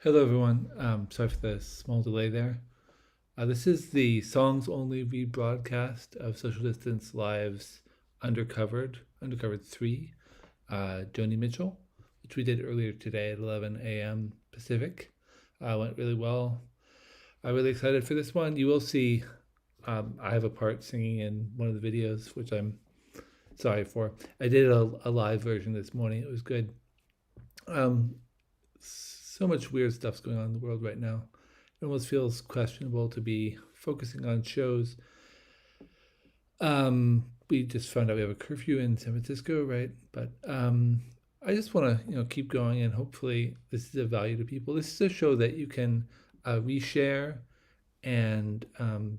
Hello, everyone. Sorry for the small delay there. This is the songs only rebroadcast of Social Distance Live's Undercovered 3, Joni Mitchell, which we did earlier today at 11 a.m. Pacific. Went really well. I'm really excited for this one. You will see I have a part singing in one of the videos, which I'm sorry for. I did a live version this morning. It was good. So much weird stuff's going on in the world right now. It almost feels questionable to be focusing on shows. We just found out we have a curfew in San Francisco, right? But I just want to, keep going, and hopefully this is of value to people. This is a show that you can reshare, and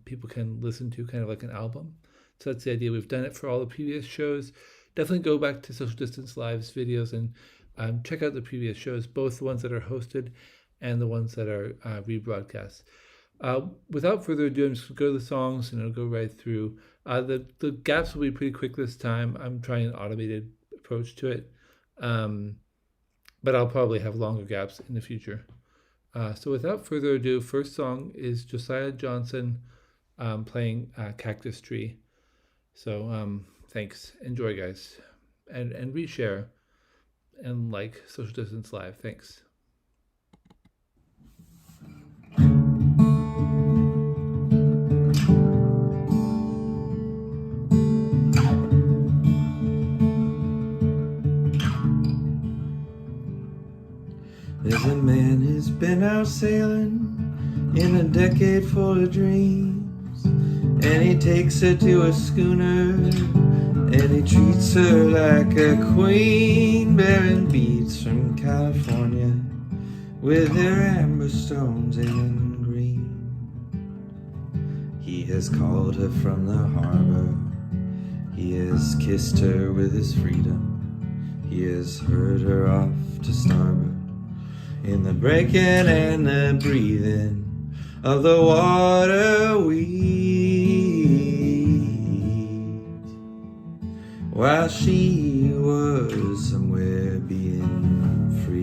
people can listen to, kind of like an album. So that's the idea. We've done it for all the previous shows. Definitely go back to Social Distance Live's videos and check out the previous shows, both the ones that are hosted and the ones that are rebroadcast. Without further ado, I'm just going to go to the songs and I'll go right through. The gaps will be pretty quick this time. I'm trying an automated approach to it, but I'll probably have longer gaps in the future. So without further ado, first song is Josiah Johnson playing Cactus Tree. So thanks. Enjoy, guys. And reshare and like Social Distance Live. Thanks. There's a man who's been out sailing in a decade full of dreams, and he takes her to a schooner and he treats her like a queen, bearing beads from California with their amber stones in green. He has called her from the harbor, he has kissed her with his freedom, he has heard her off to starboard in the breaking and the breathing of the water weeds, while she was somewhere being free.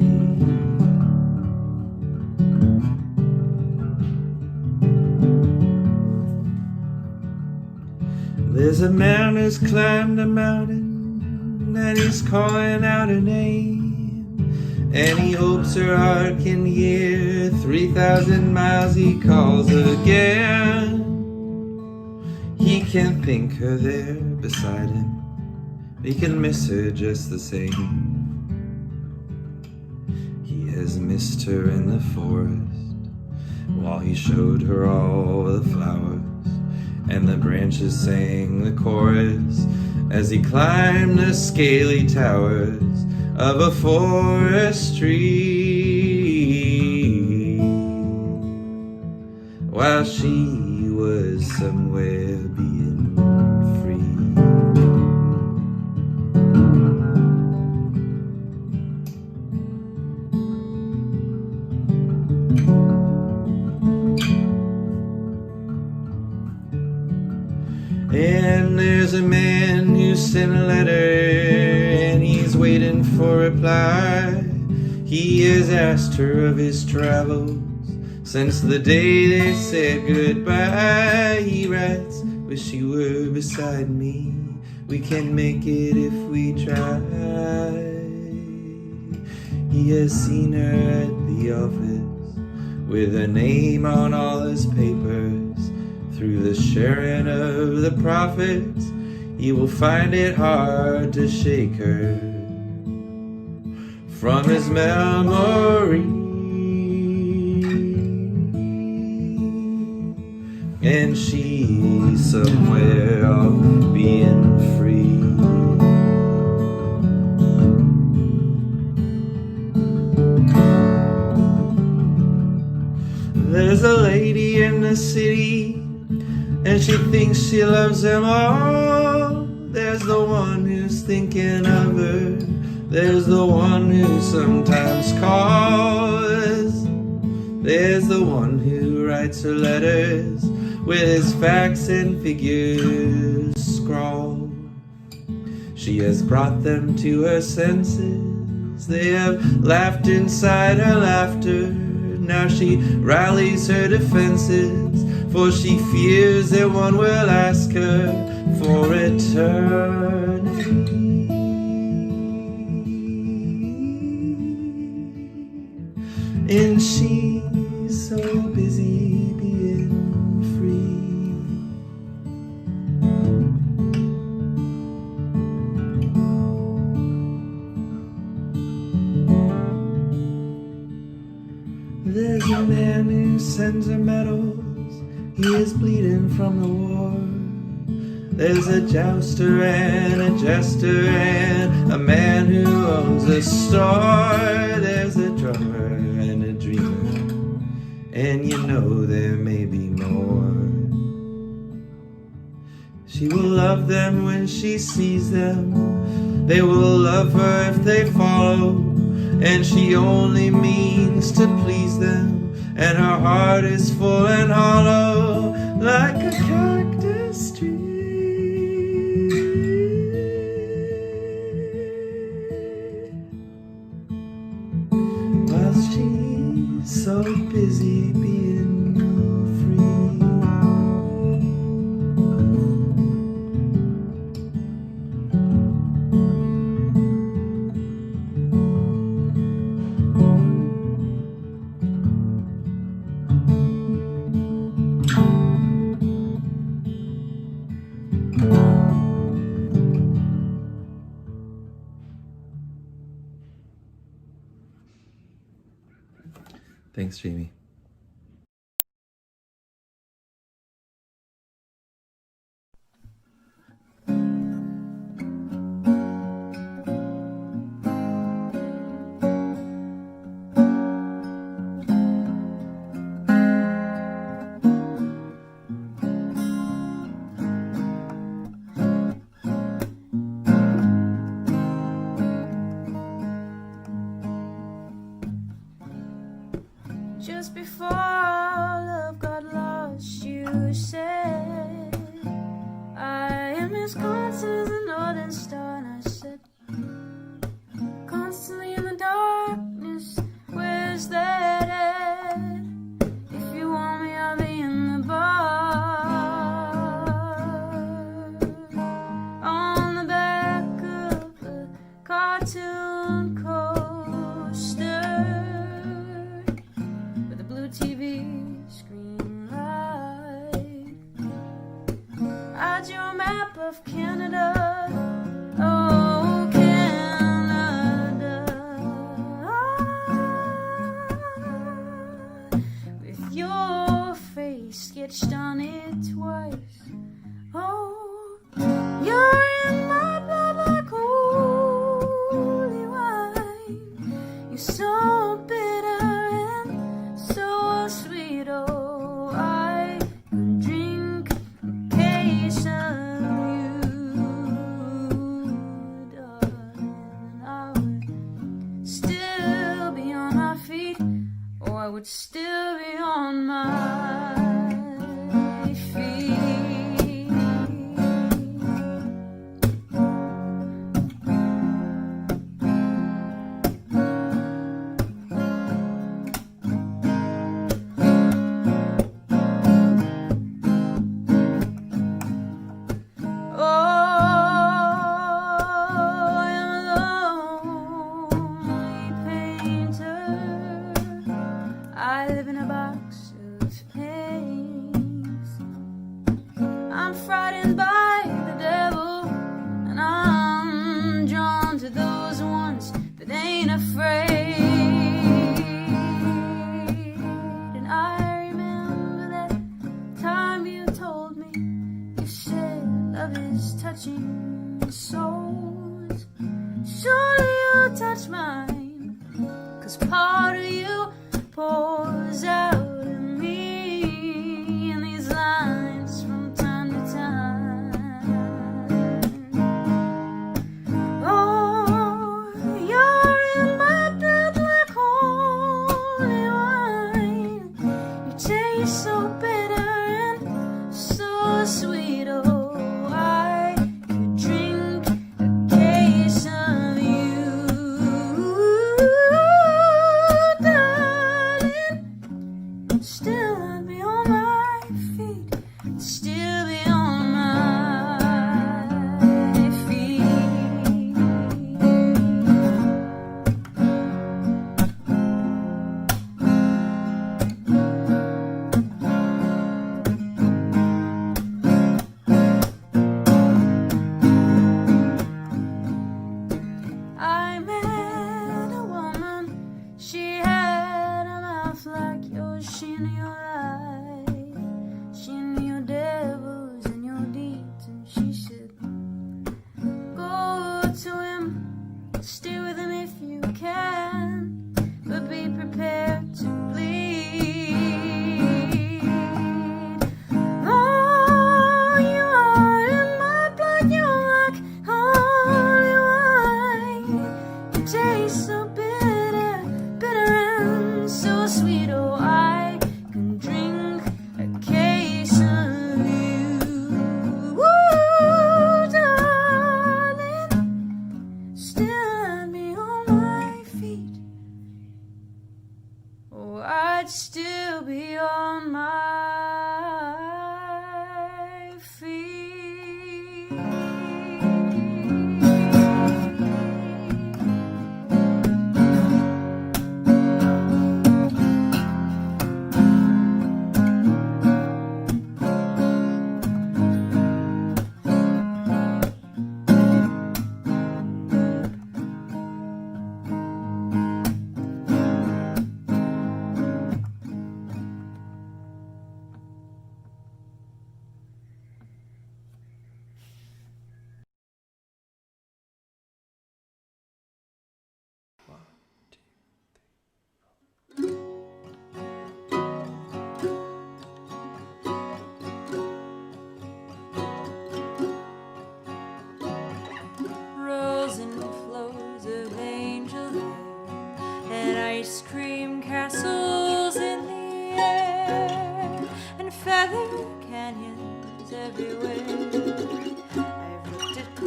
There's a man who's climbed a mountain and he's calling out her name, and he hopes her heart can hear 3,000 miles he calls again. He can think her there beside him, he can miss her just the same. He has missed her in the forest while he showed her all the flowers, and the branches sang the chorus as he climbed the scaly towers of a forest tree, while she was somewhere being free. And there's a man who sent a letter and he's waiting for a reply. He has asked her of his travels since the day they said goodbye. He writes, wish you were beside me, we can make it if we try. He has seen her at the office with her name on all his papers. Through the sharing of the profits, he will find it hard to shake her from his memory. And she's somewhere off being free. There's a lady in the city and she thinks she loves them all. There's the one who's thinking of her, there's the one who sometimes calls, there's the one who writes her letters with his facts and figures scrawled. She has brought them to her senses, they have laughed inside her laughter, Now she rallies her defenses, for she fears that one will ask her for eternity. And she's so busy being free. There's a man who sends her medals, he is bleeding from the war. There's a jouster and a jester and a man who owns a star. There's a drummer and a dreamer, and you know there may be more. She will love them when she sees them, they will love her if they follow, and she only means to please them, and her heart is full and hollow like a cactus tree. While she's so busy being free. Thanks, Jamie. Just before love got lost, you said, I am as constant as a northern star. And I said, constantly in the darkness, where's that at? If you want me, I'll be in the bar, on the back of a cartoon coaster, TV screen light. I drew a map of Canada, oh Canada, with your face sketched on it twice. Oh, you're in my blood like holy wine. You're so bitter and so sweet, oh, I could drink a case of you, darling, and I would still be on my feet, or I would still be on my feet. I live in a box of pains. I'm frightened by the devil, and I'm drawn to those ones that ain't afraid. And I remember that time you told me, you said love is touching souls. Surely you'll touch mine, 'cause part of you pours out of me in these lines from time to time. Oh, you're in my blood like holy wine. You taste so bitter and so sweet, oh, I could drink a case of you, darling.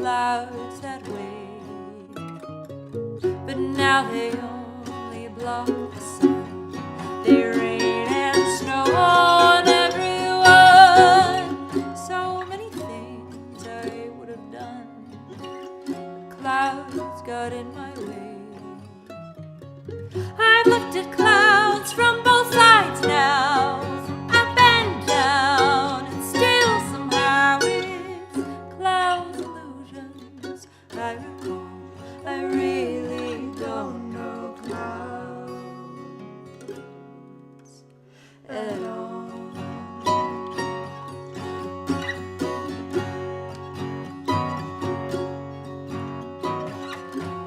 clouds that way, but now they only block the sun. They rain and snow on everyone. So many things I would have done, but clouds got in my way. I've looked at clouds from both sides now, from up and down, and still somehow it's clouds' illusions I recall. I really don't know clouds at all.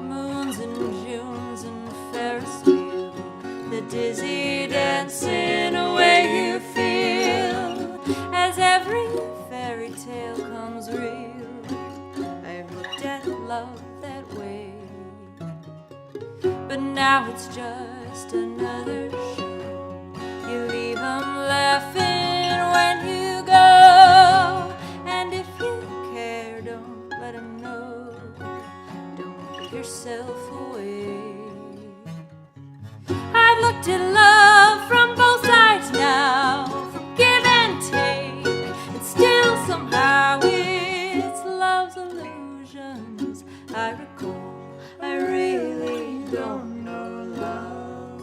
Moons and Junes and Ferris wheel, the dizzy dancing away you feel as every fairy tale comes real. I've looked at love that way, but now it's just another show. You leave them laughing when you go, and if you care, don't let them know. Don't give yourself away. I've looked at love from both sides now, from give and take, and still somehow it's love's illusions I recall. I really don't know love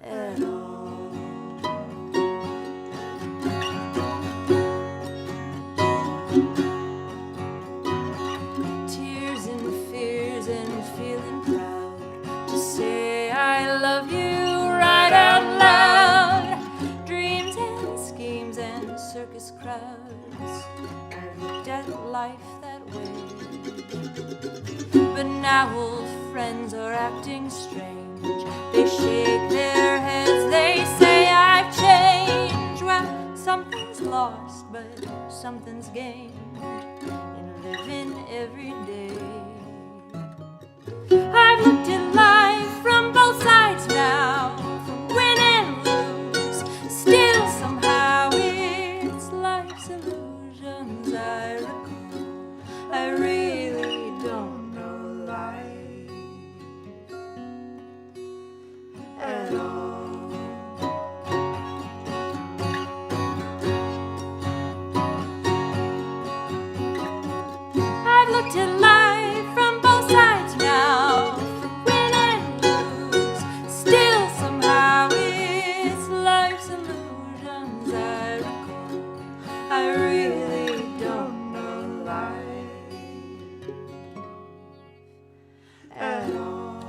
at all. Tears and fears and feeling proud to say I love you right out loud. Dreams and schemes and circus crowds, I've looked at life that way, but now old friends are acting strange. They shake their heads, they say I've changed. Well, something's lost, but something's gained in living every day. I've looked at life from both sides now, from win and lose. Still somehow it's life's illusions I recall. I really don't know life at all. I've looked at life from both sides now, from win and lose. Still somehow it's life's illusions I recall. I really don't know life at all.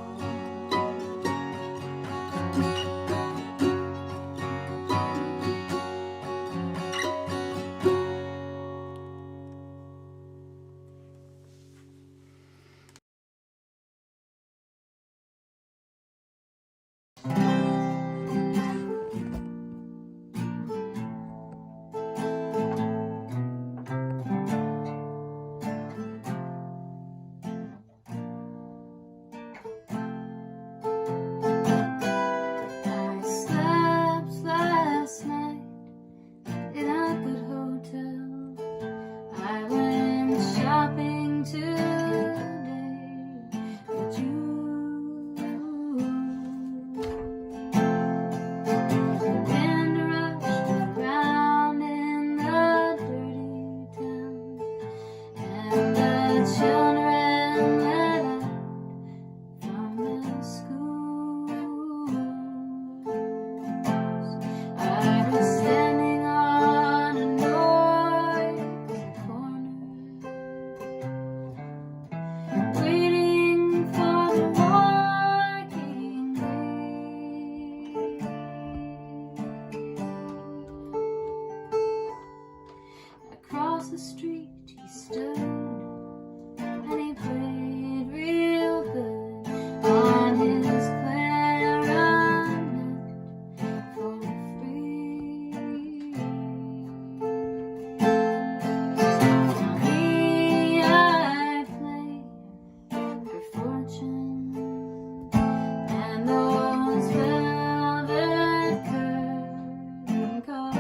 I slept last night in a good hotel. I went shopping today with you. The wind rushed around in the dirty town, and the children let out from the schools. I was standing on a noisy corner, waiting for the walking breeze. Across the street he stood, and he played real good on his clarinet for free. Me, I played for fortune, and those velvet curtain calls.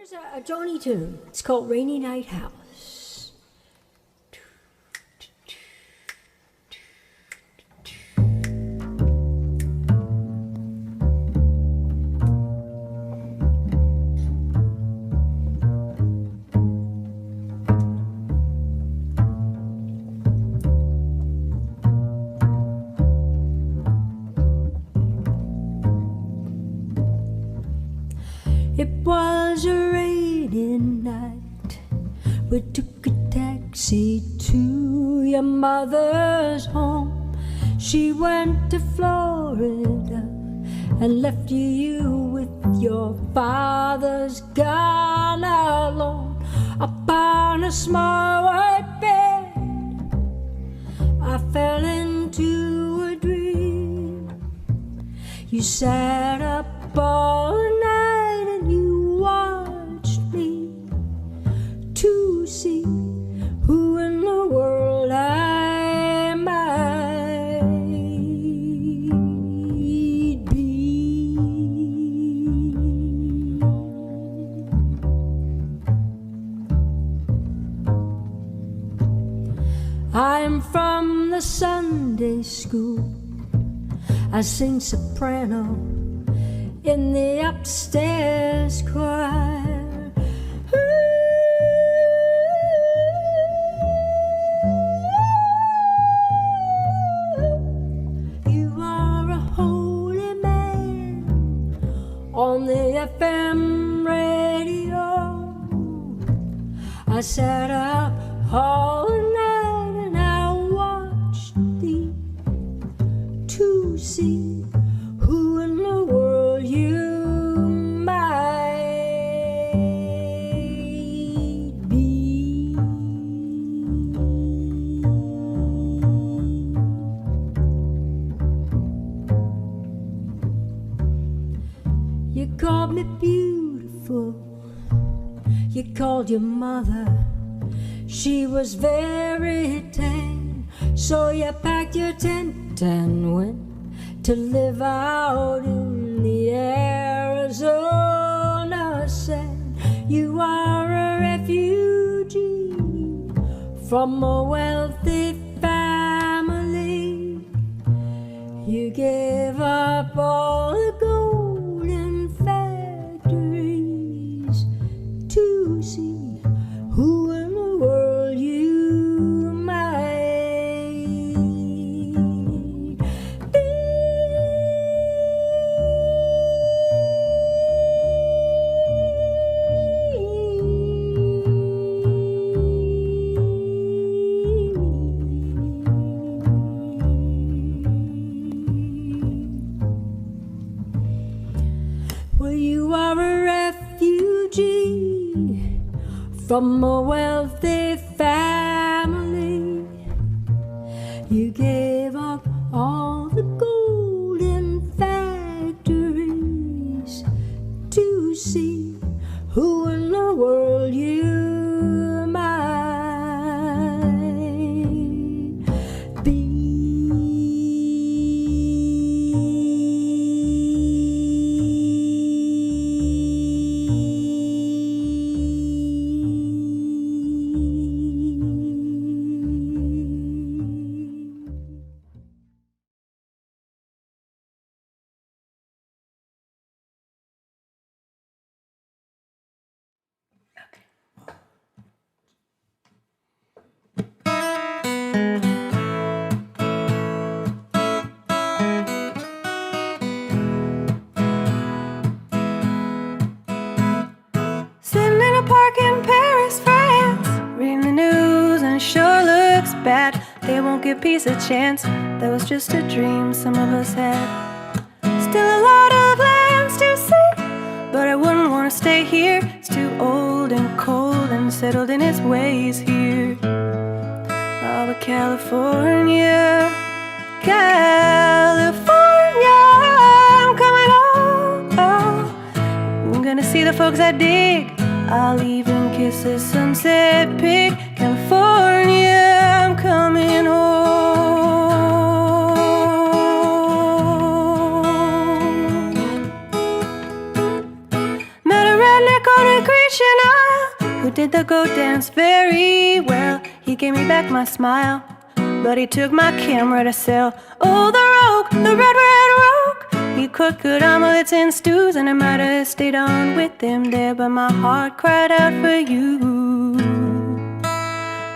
Here's a Johnny tune. It's called Rainy Night House. It was a rainy night. We took a taxi to your mother's home. She went to Florida and left you with your father's gun alone. Upon a small white bed, I fell into a dream. You sat up all night and you watched me to see who in the world I might be. I'm from the Sunday school. I sing soprano in the upstairs choir. You are a holy man on the FM radio. I sat up all night and I watched thee to see who in the world you might be. You called me beautiful. You called your mother. She was very tame. So you packed your tent and went to live out in the Arizona sand. You are a refugee from a wealthy family. You gave up all the golden factories to see who in the world you might be. Well, you are a refugee from a wealthy family. You gave up all the golden factories to see who in the world you might be. Sitting in a park in Paris, France, reading the news and it sure looks bad. They won't give peace a chance. That was just a dream some of us had. Still a lot of lands to see, but I wouldn't want to stay here. It's too old and cold and settled in its ways here. Oh, but California, California, I'm coming home. I'm gonna see the folks I dig. I'll even kiss the sunset peak. California, I'm coming home. Met a redneck on a great who did the go dance very well. He gave me back my smile, but he took my camera to sell. Oh, the rogue, the red rogue. He cooked good omelets and stews, and I might have stayed on with him there, but my heart cried out for you.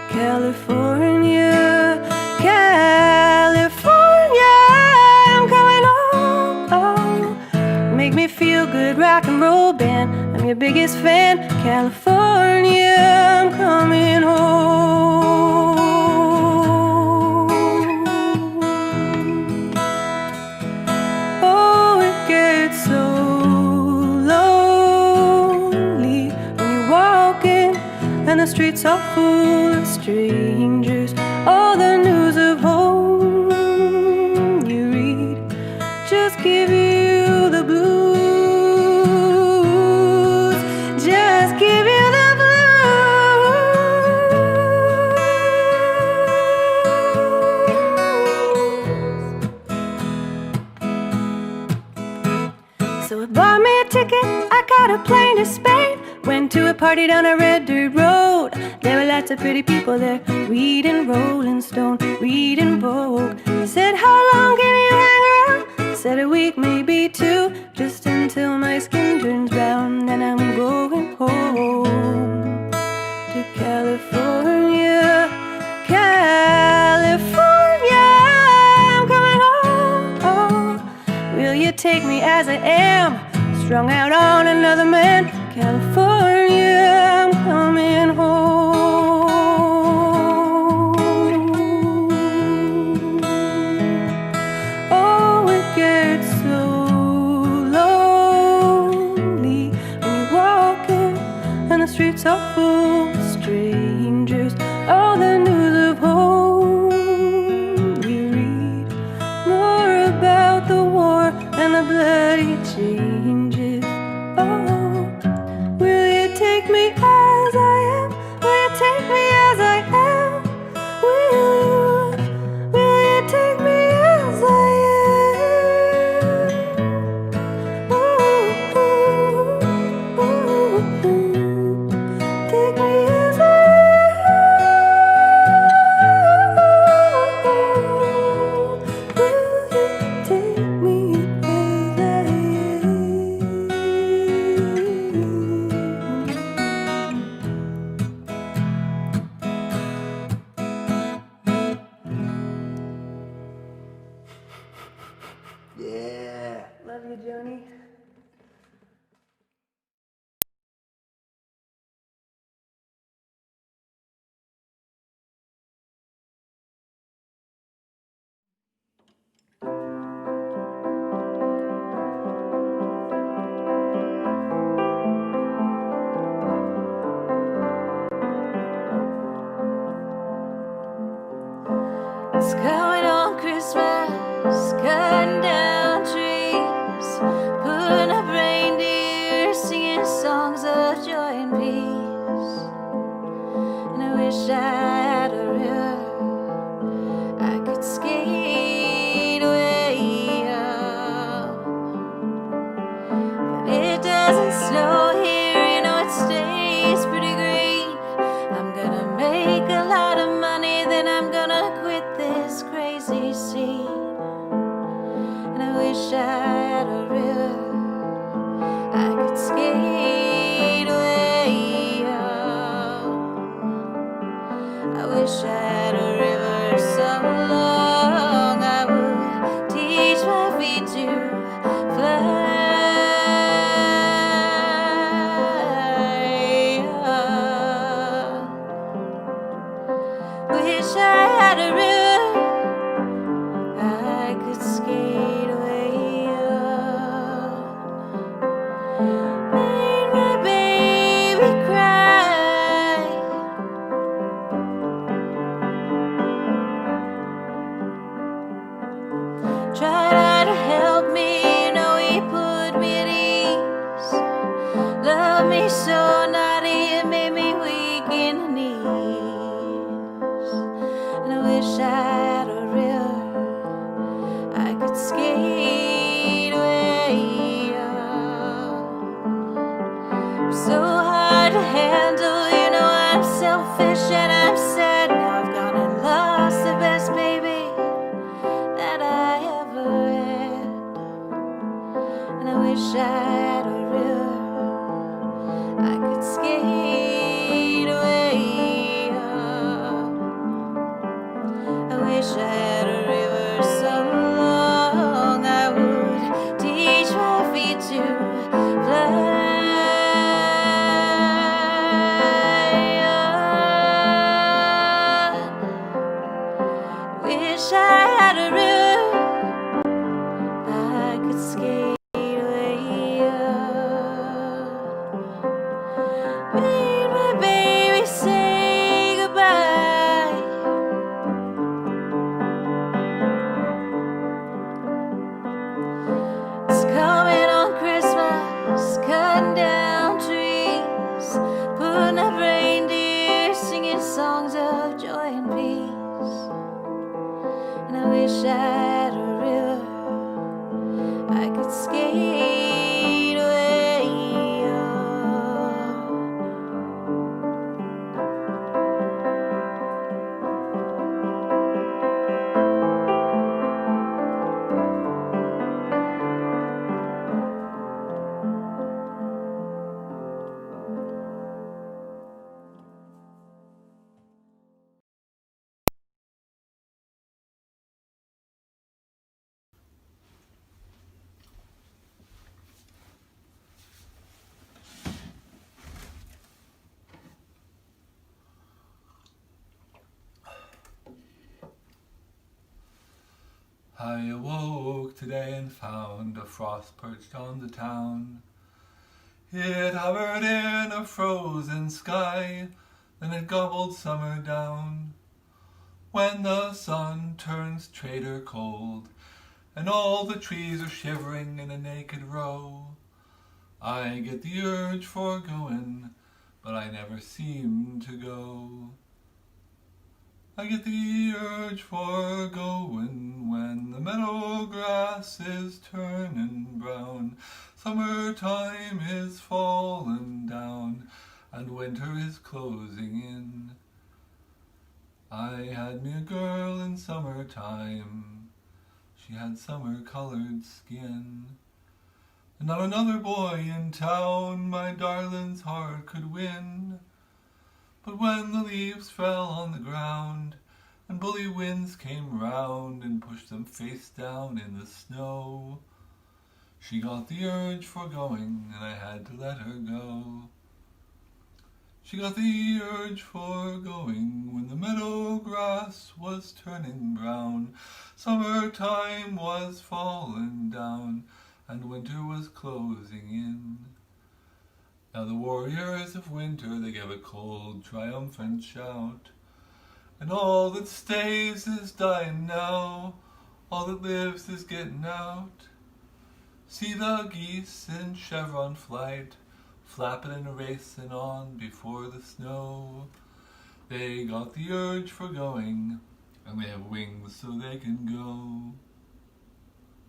California, California, I'm coming home. Make me feel good, rock and roll band. I'm your biggest fan. California, I'm coming home. Oh, it gets so lonely when you're walking and the streets are full of strangers. All the news of home you read just give you the blues. Just give you the blues. So I bought me a ticket, I got a plane to Spain. Went to a party down a red dirt road. There were lots of pretty people there, reading Rolling Stone, reading Vogue. Said, how long can you hang around? Said a week, maybe two, just until my skin turns brown. Then I'm going home to California, California, I'm coming home. Will you take me as I am, strung out on another man? California, I'm coming home. Oh, it gets so lonely when you're walking and the streets are full of strangers. All the news of home you read more about the war and the bloody changes. Oh, will you take me as I am? Will you take me as I am? Will you take me as I am? Ooh, ooh, ooh, take me as I am. Will you take me as I am? Yeah. Love you, Joni. It's coming on Christmas, cutting down trees, putting up reindeer, singing songs of joy and peace. And I wish I had a river I could skate away up. But it doesn't snow here, you know it stays pretty green. I'm gonna make a lot of money, then I'm gonna quit this crazy scene. And I wish I had a river I could skate away up. I wish I had a river so long I would teach my feet to fly. Wish I had a river I could skate away up. Made my baby cry. Tried to help me, you know he put me at ease. Loved me so naughty, it made me weak in the knees. And I wish I had a river I could skate away up. So hard to handle, you fish and I'm sad. Now I've gone and lost the best baby that I ever had. And I wish I had a river I could skate away up. I wish I had a river so long I would teach my feet to fly. Wish I had a river I could skate away up. Made my baby say goodbye. It's coming on Christmas, cutting down trees, putting up reindeer, singing songs of joy and peace. And I wish I had a river I could skate away up. I awoke today and found a frost perched on the town. It hovered in a frozen sky, then it gobbled summer down. When the sun turns traitor cold, and all the trees are shivering in a naked row, I get the urge for going, but I never seem to go. I get the urge for going when the meadow grass is turning brown, summertime is falling down, and winter is closing in. I had me a girl in summertime, she had summer-colored skin, and not another boy in town my darling's heart could win. But when the leaves fell on the ground, and bully winds came round and pushed them face down in the snow, she got the urge for going, and I had to let her go. She got the urge for going when the meadow grass was turning brown, summertime was falling down, and winter was closing in. Now the warriors of winter, they give a cold, triumphant shout, and all that stays is dying now, all that lives is getting out. See the geese in chevron flight, flapping and racing on before the snow. They got the urge for going, and they have wings so they can go.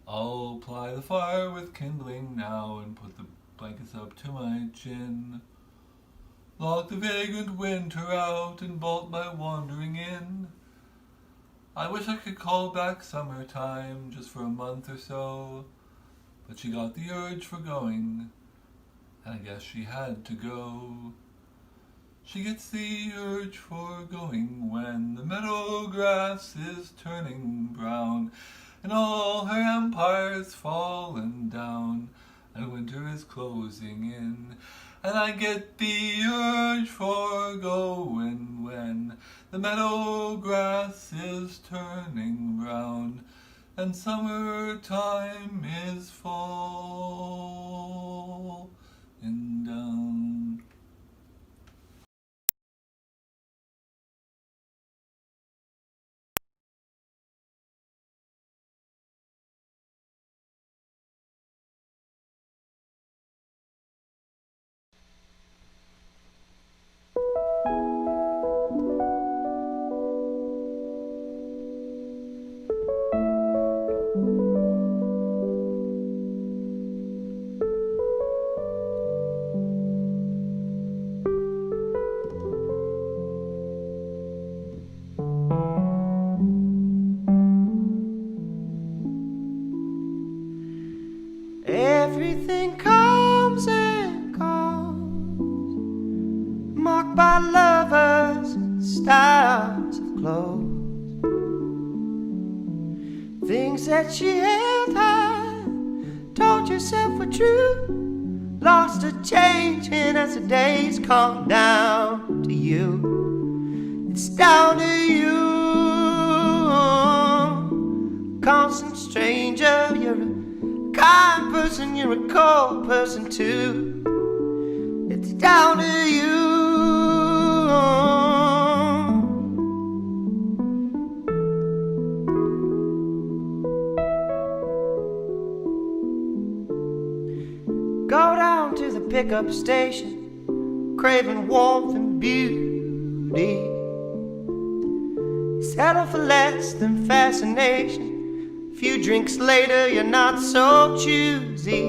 I'll ply the fire with kindling now and put the blankets up to my chin. Lock the vagrant winter out and bolt my wandering in. I wish I could call back summertime just for a month or so, but she got the urge for going, and I guess she had to go. She gets the urge for going when the meadow grass is turning brown, and all her empire's fallen down, and winter is closing in. And I get the urge for going when the meadow grass is turning brown, and summertime is falling down. that you held high, told yourself were true, lost or changing as the days come down to you. It's down to you. Constant stranger, you're a kind person, you're a cold person too. It's down to you. Go down to the pickup station, craving warmth and beauty. Settle for less than fascination. A few drinks later, you're not so choosy.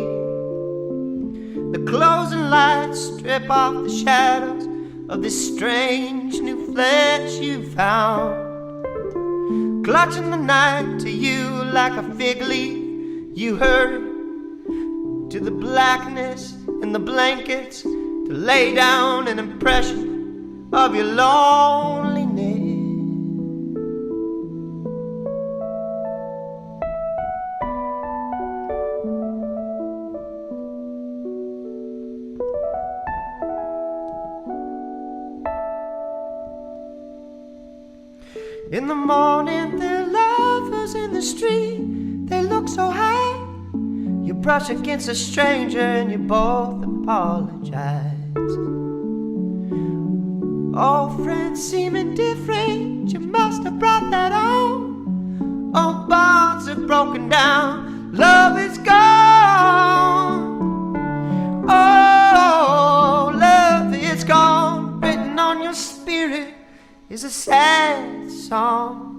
The closing lights strip off the shadows of this strange new flesh you found. Clutching the night to you like a fig leaf, you hurry to the blackness in the blankets to lay down an impression of your loneliness. In the morning, there are lovers in the street. They look so high. You brush against a stranger and you both apologize. Old friends seem indifferent. You must have brought that on. Old bonds have broken down. Love is gone. Oh, love is gone. Written on your spirit is a sad song.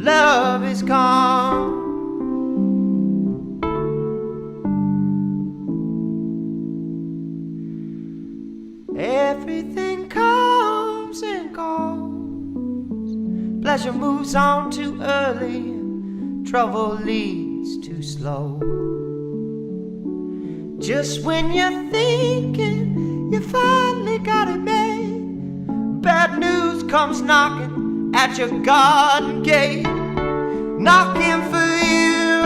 Love is gone. Everything comes and goes. Pleasure moves on too early. Trouble leads too slow. Just when you're thinking you finally got it made, bad news comes knocking at your garden gate, knocking for you.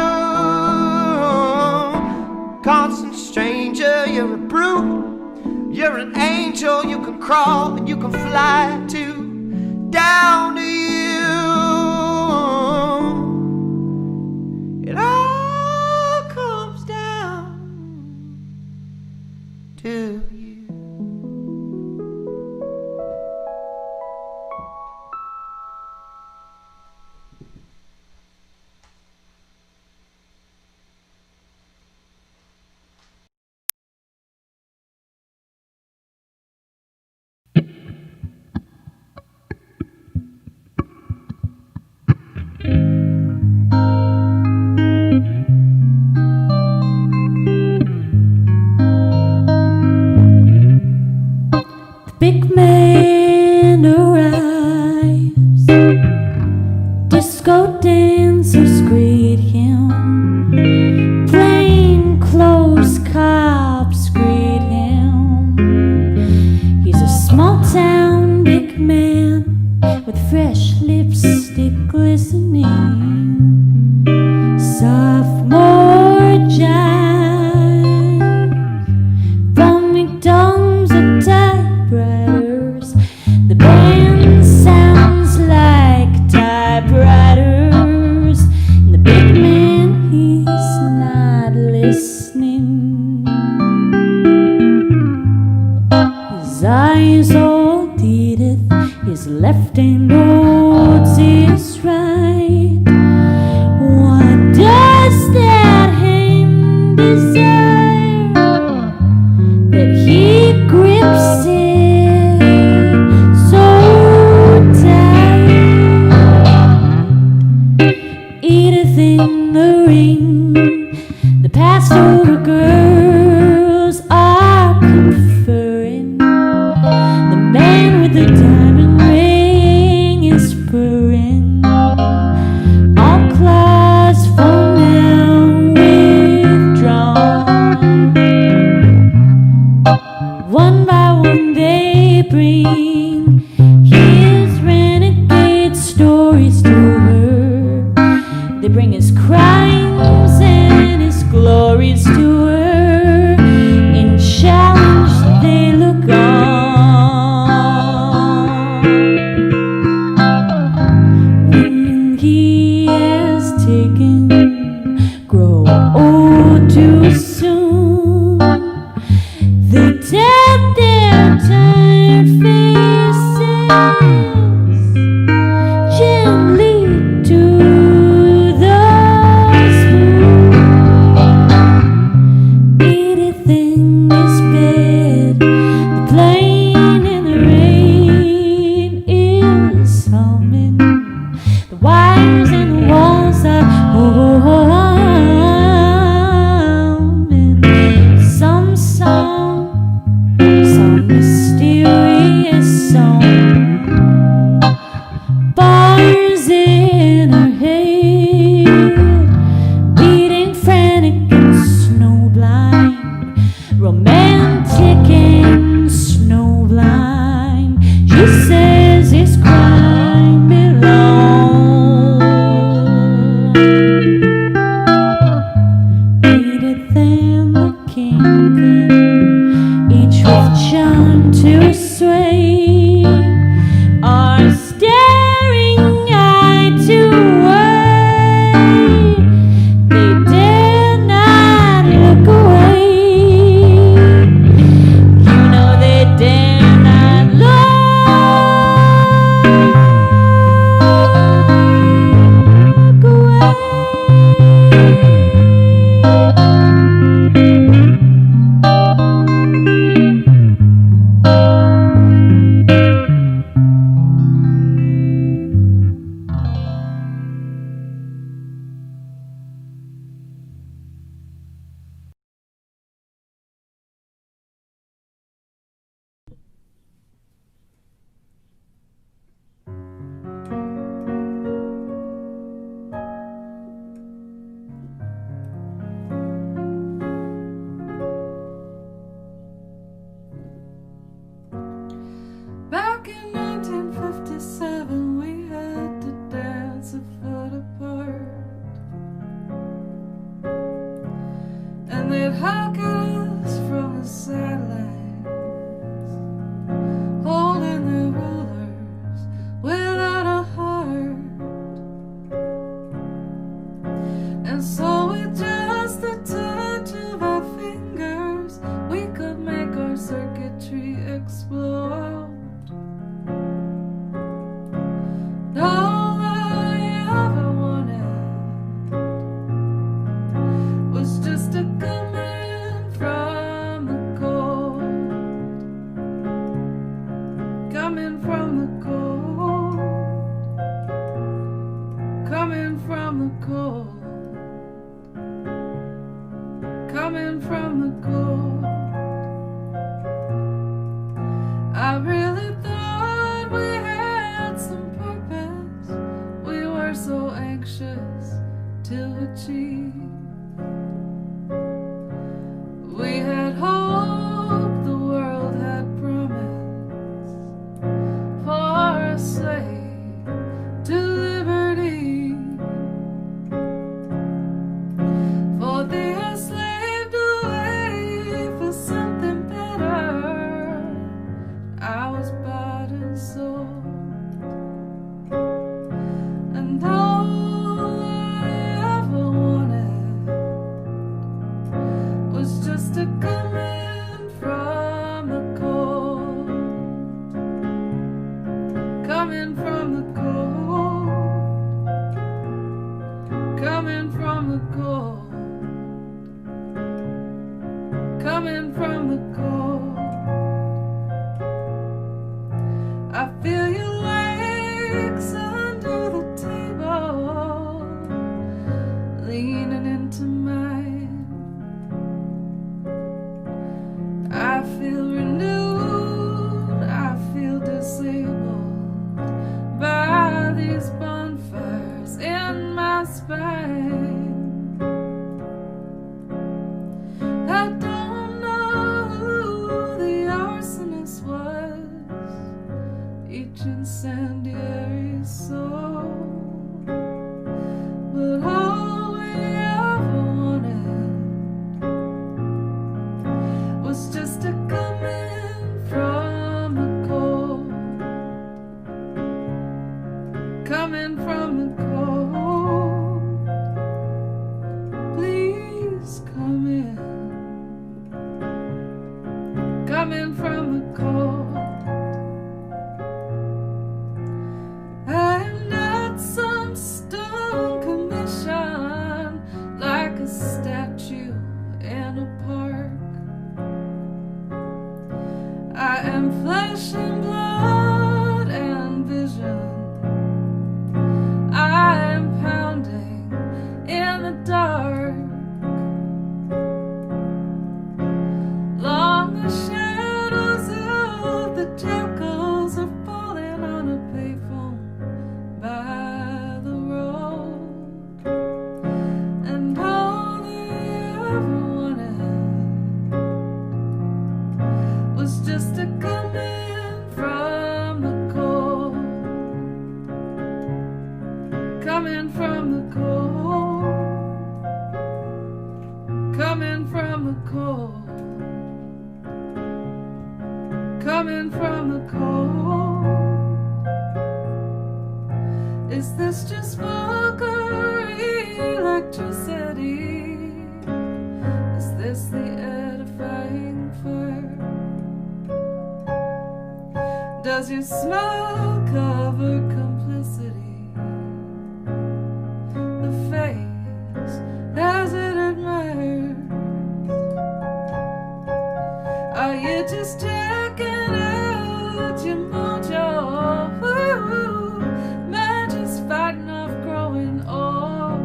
Constant stranger, you're a brute, you're an angel, you can crawl and you can fly too. Down to you. It all comes down to you. Big man arrives, disco dancers greet him, plain clothes cops greet him. He's a small town big man with fresh lipstick glistening, sophomore jive from McDonald's or typewriters. The band sounds like typewriters, and the big man, he's not listening. His eyes hold Edith, his left hand holds his right. What does that hand desire that he grips it so tight? Edith in the ring, the passed over girls are conferring. The man with the diamond ring is purring. All claws for now withdrawn. crimes and his glories to her. In challenge they look on. Women he has taken grow old too soon. They tap their tired faces gently to the spoon. Edith in his bed, the plane in the rain is humming. The wires and the walls are humming. Some song, some mysterious song. Bars in her head, beating frantic and snowblind, romantic and snowblind. She says his crime belongs. Edith and the kingpin, each with charm to sway, are staring eye to eye. They dare not look away. You know they dare not look away. Back in 1957, we had to dance a foot apart, and they'd hug us from the sidelines, holding their rulers without a heart. And so with just the touch of our fingers, we could make our circuitry explode. All I ever wanted was just to come in from the cold, coming from the cold, coming from the cold, coming from the cold. I really thought we had some purpose we were so anxious to achieve. We had hope the world had promised for a slave to liberty, for the enslaved away for something better. I was bought and sold, and all I ever wanted was just to come in from the cold, coming from the cold, coming from the cold, coming from the cold. I feel your legs under the table, leaning into mine. I feel renewed, I feel disabled by these bonfires in my spine. I don't know who coming from the cold. I am not some stone commission, like a statue in a park. I am flesh and blood and vision. I am pounding in the dark. Long the shadows of the jackals are falling on a payphone by the road, and all they ever wanted was just to come in from the cold, coming from the cold, coming from the cold, coming from the cold. Is this just vulgar electricity? Is this the edifying fire? Does your smile cover complicity? The face as it admires. Are you just checking out your mojo? Ooh, man, just fighting off growing old.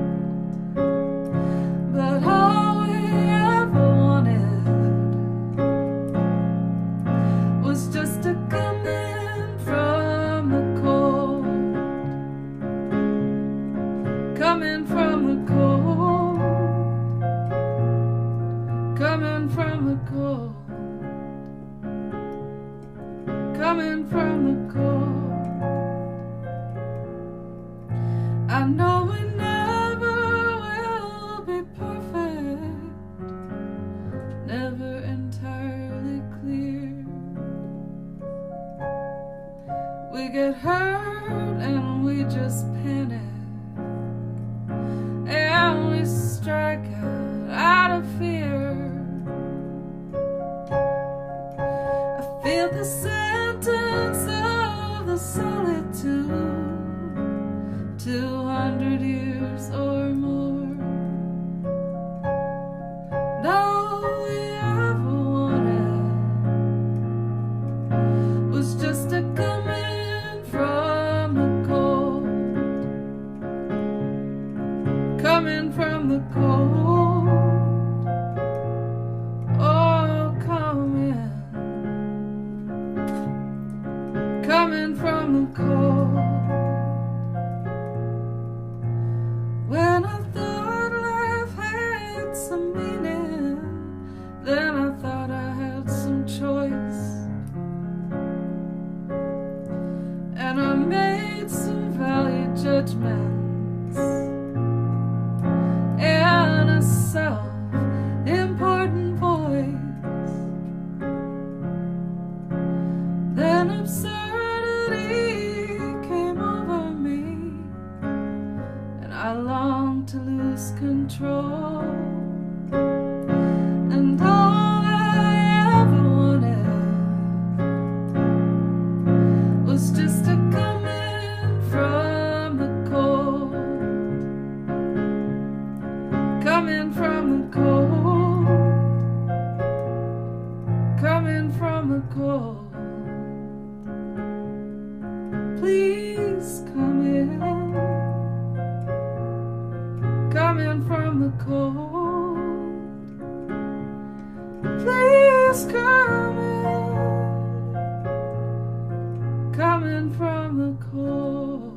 But all we ever wanted was just to come in from the cold, coming from the cold, coming from the cold, coming from the cold. I know we never will be perfect, never entirely clear. We get hurt and we just panic, and we strike out of fear. I feel the sentence of the solitude, 200 years or more. All we ever wanted was just to come in from the cold, coming from the cold. Oh, come in, coming from the cold. When I thought life had some meaning, then I thought I had some choice, and I made some value judgments and a self-important voice. Then absurdity came over me, and I longed to lose control. And all I ever wanted was just to come in from the cold, coming from the cold, coming from the cold. Please come in, coming from the cold. Please come in, coming from the cold.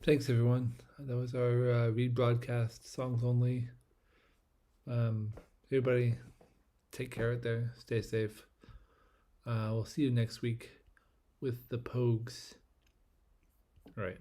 Thanks, everyone. That was our rebroadcast, songs only. Everybody, take care out there. Stay safe. We'll see you next week with the Pogues. All right.